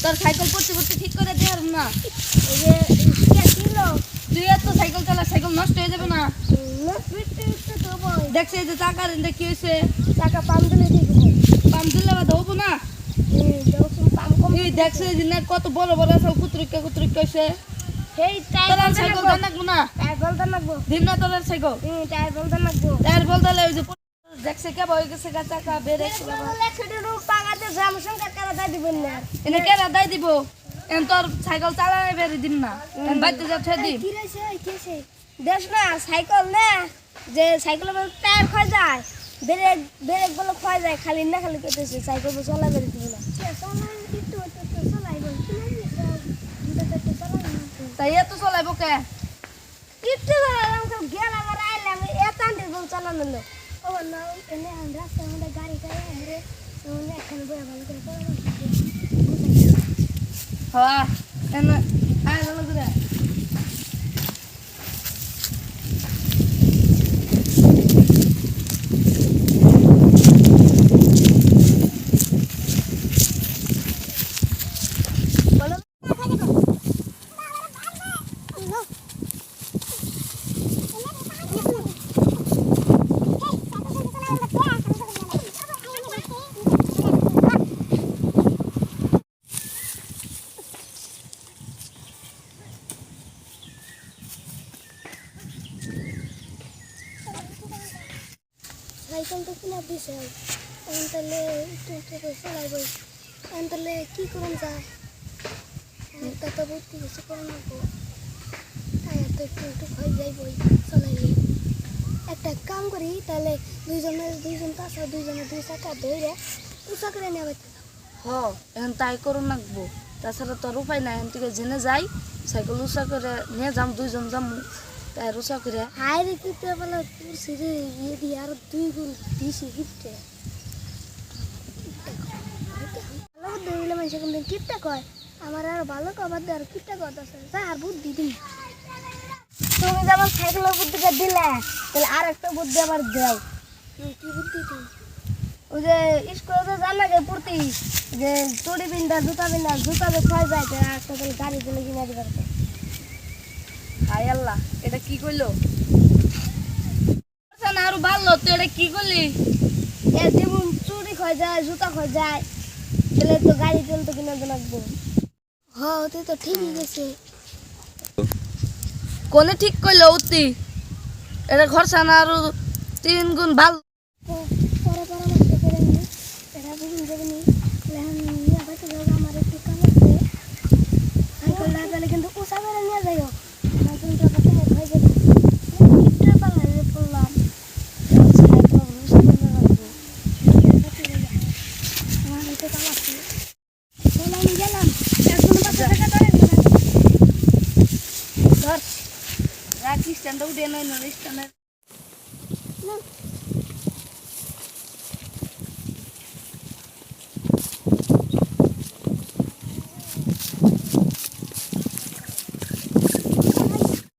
তোর সাইকেল পড়তে ঠিক করে দে আর না এই যে কে ছিল তুই এত সাইকেল চালা সাইকেল নষ্ট হয়ে যাবে না তো বই দেখছে যে চাকার এনে কি হয়েছে টাকা পাম দিলে ঠিক হবে পাম দিলে বা দেবো না যখন পাম কম এই দেখছে যে না কত বড় বড় সব কুতরিকা হয়েছে সেই তোর টায়ার সাইকেল দাম লাগবো না টায়ার বলতে লাগবো দিন না তোর সাইকেল টায়ার বলতে লাগবো টায়ার বলতে ওই যে দেখছে কে বই গেছে চাকা বেরে পাগাতে জাম সংখ্যা কারা দাই দিবেন না এনে কে রাদাই দিব এন তোর সাইকেল চালায় বেরে দিন না এন বাইতে যা ঠে দিন কি রইছে কিছে দেখ না সাইকেল না যে সাইকেলের টায়ার ক্ষয় যায় ব্রেক ব্রেক গুলো ক্ষয় যায় খালি না খালি কেটেছে সাইকেল চলা বেরে দিব না তাই এত চলাইবো কে একটু গেলাম আর আইলাম এত আন্টি বল চালানো লো ও না এনে রাস্তার মধ্যে গাড়ি গাড়ি এখানে বয়ে ভালো করে হ্যাঁ এন আয় ভালো করে সাইকেল তো কিনা দিছে তাহলে একটু চালাইব তাহলে কি করুন যায় তত বুদ্ধি কিছু করে নেবো টায়ার তো একটু হয়ে যাইবই চালাইলে একটা কাম করি তাহলে দুইজন কাছে দুইজনের দুই চাকা ধরে উঁচা করে নেবে হ এখন তাই করুন লাগবো তাছাড়া তোর উপায় নাই এখন থেকে জেনে যাই সাইকেল উঁচা করে নিয়ে যাম দুইজন যাম তাই উঁচা করে হাই রে কিতে বলে পুরসি রে ইয়ে দিয়ে আর দুই গুণ দিছি কিতে ভালো দইলে মানুষ কোন কিতে কয় আমার আর ভালো কবার দে আর কিতে কথা আছে যা আর বুদ্ধি দিন তুমি যেমন সাইকেলের বুদ্ধিটা দিলে তাহলে আর একটা বুদ্ধি আবার দাও কি বুদ্ধি তুমি ওই যে স্কুলে জানা গে পড়তি যে চড়ি বিন্দা জুতা যে ক্ষয় যায় একটা তাহলে গাড়ি দিলে কিনা দিবার হাই আল্লাহ এটা কি কইলো না আরো ভালো তুই এটা কি করলি এ যেমন চুরি ক্ষয় যায় জুতা ক্ষয় যায় তাহলে তো গাড়ি তেল তো কিনা লাগবো হ্যাঁ তুই তো ঠিকই গেছে কোনে ঠিক কইলো উত্তি এটা খরচা না আরো 3 গুণ ভালো পরে পরামর্শ করে নি এটা বুঝুন যাবে নি লেহান নিয়ে বাইতে যাবো আমার একটু কাম আছে সাইকেল না পেলে কিন্তু উষা বেড়ে নিয়ে যাইও আমার কিন্তু কথা হয়ে যাবে একটু পালাইলে পড়লাম সাইকেল উষা বেড়ে রাখবো আমার একটু কাম আছে চলো আমি গেলাম এখন বাসা থেকে ধর রাখিস স্ট্যান্ডে উঠে নয় স্ট্যান্ডে না